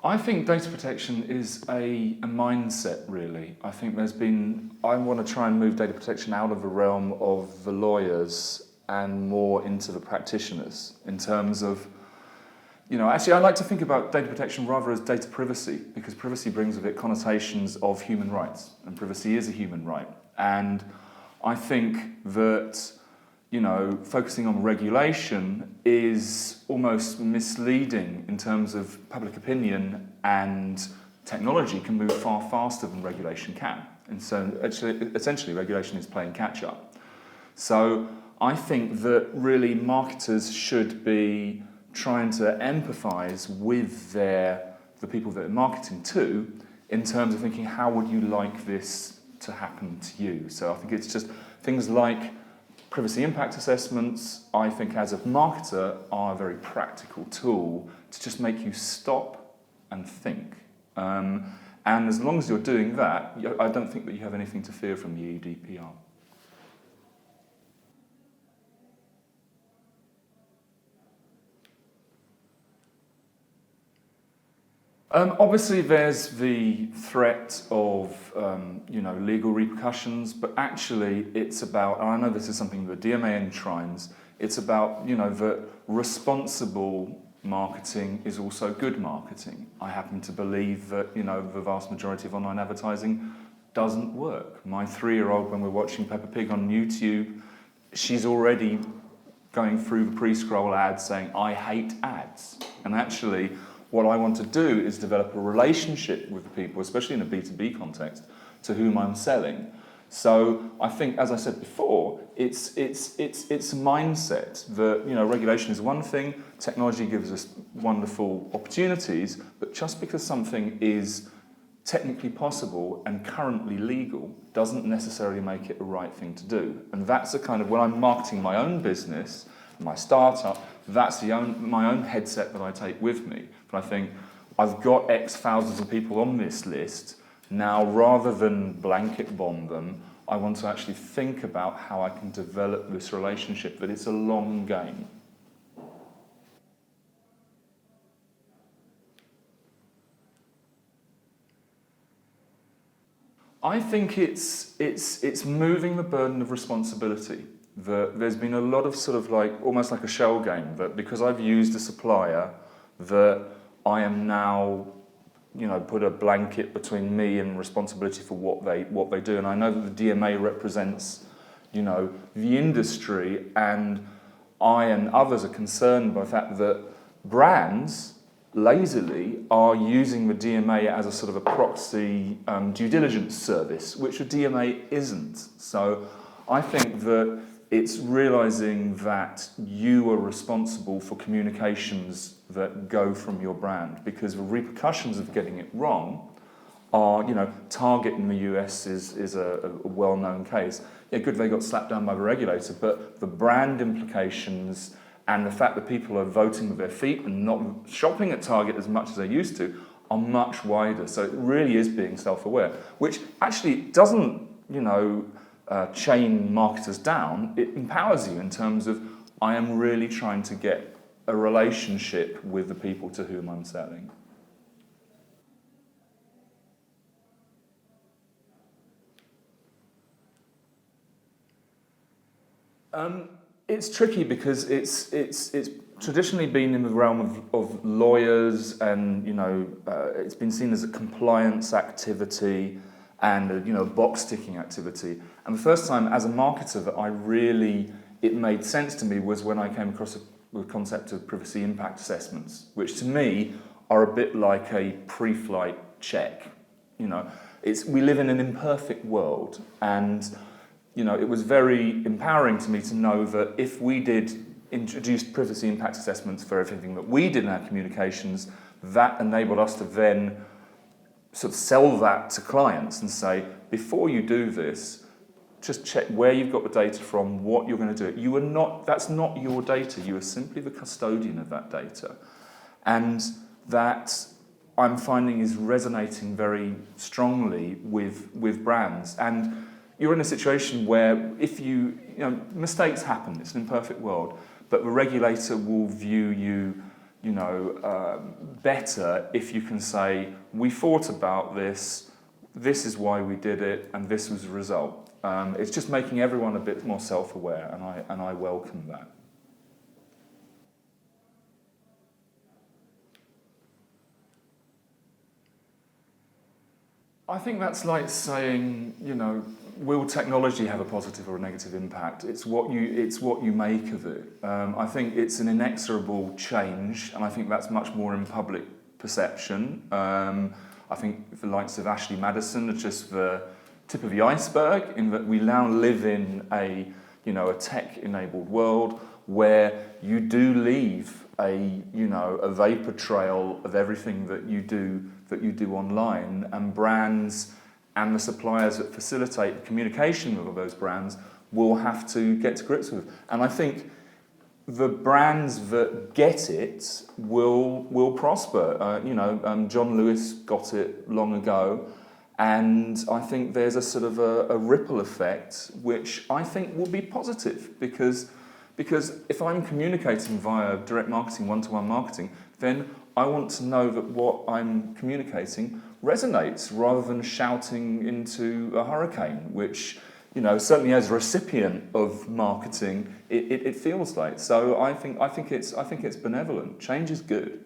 I think data protection is a mindset, really. I think I want to try and move data protection out of the realm of the lawyers and more into the practitioners in terms of, actually I like to think about data protection rather as data privacy, because privacy brings with it connotations of human rights, and privacy is a human right. And I think that, focusing on regulation is almost misleading in terms of public opinion, and technology can move far faster than regulation can. And so essentially regulation is playing catch up. So I think that really marketers should be trying to empathise with the people that they're marketing to, in terms of thinking, how would you like this to happen to you? So I think it's just things like privacy impact assessments, I think as a marketer, are a very practical tool to just make you stop and think. And as long as you're doing that, I don't think that you have anything to fear from the GDPR. Obviously, there's the threat of legal repercussions, but actually it's about, and I know this is something that DMA enshrines, it's about that responsible marketing is also good marketing. I happen to believe that the vast majority of online advertising doesn't work. My 3-year-old, when we're watching Peppa Pig on YouTube, she's already going through the pre-scroll ads saying, "I hate ads." And actually, what I want to do is develop a relationship with the people, especially in a B2B context, to whom I'm selling. So I think, as I said before, it's a mindset that regulation is one thing, technology gives us wonderful opportunities, but just because something is technically possible and currently legal doesn't necessarily make it the right thing to do. And that's the kind of, when I'm marketing my own business, my startup, that's my own headset that I take with me. But I think, I've got X thousands of people on this list. Now, rather than blanket bomb them, I want to actually think about how I can develop this relationship, that it's a long game. I think it's moving the burden of responsibility. There's been a lot of sort of almost like a shell game, that because I've used a supplier, that I am now, put a blanket between me and responsibility for what they do. And I know that the DMA represents, the industry, and I and others are concerned by the fact that brands lazily are using the DMA as a sort of a proxy due diligence service, which the DMA isn't. So I think that it's realising that you are responsible for communications that go from your brand, because the repercussions of getting it wrong are, Target in the US is a well-known case. Yeah, good, they got slapped down by the regulator, but the brand implications and the fact that people are voting with their feet and not shopping at Target as much as they used to are much wider. So it really is being self-aware, which actually doesn't, chain marketers down. It empowers you in terms of, I am really trying to get a relationship with the people to whom I'm selling. It's tricky because it's traditionally been in the realm of lawyers, and it's been seen as a compliance activity and a box ticking activity. And the first time as a marketer that it made sense to me was when I came across the concept of privacy impact assessments, which to me are a bit like a pre-flight check. We live in an imperfect world, and it was very empowering to me to know that if we did introduce privacy impact assessments for everything that we did in our communications, that enabled us to then sort of sell that to clients and say, before you do this, just check where you've got the data from, what you're going to do. That's not your data. You are simply the custodian of that data. And that, I'm finding, is resonating very strongly with brands. And you're in a situation where if mistakes happen, it's an imperfect world, but the regulator will view you better if you can say, we thought about this, this is why we did it, and this was the result. It's just making everyone a bit more self-aware, and I welcome that. I think that's like saying, will technology have a positive or a negative impact? It's what you make of it. I think it's an inexorable change, and I think that's much more in public perception. I think the likes of Ashley Madison are just the tip of the iceberg, in that we now live in a tech-enabled world where you do leave a vapor trail of everything that you do online, and brands and the suppliers that facilitate the communication of those brands will have to get to grips with. And I think the brands that get it will prosper. John Lewis got it long ago, and I think there's a sort of a ripple effect which I think will be positive, because if I'm communicating via direct marketing, one-to-one marketing, then I want to know that what I'm communicating resonates, rather than shouting into a hurricane, which, certainly as a recipient of marketing, it feels like. So I think it's benevolent. Change is good.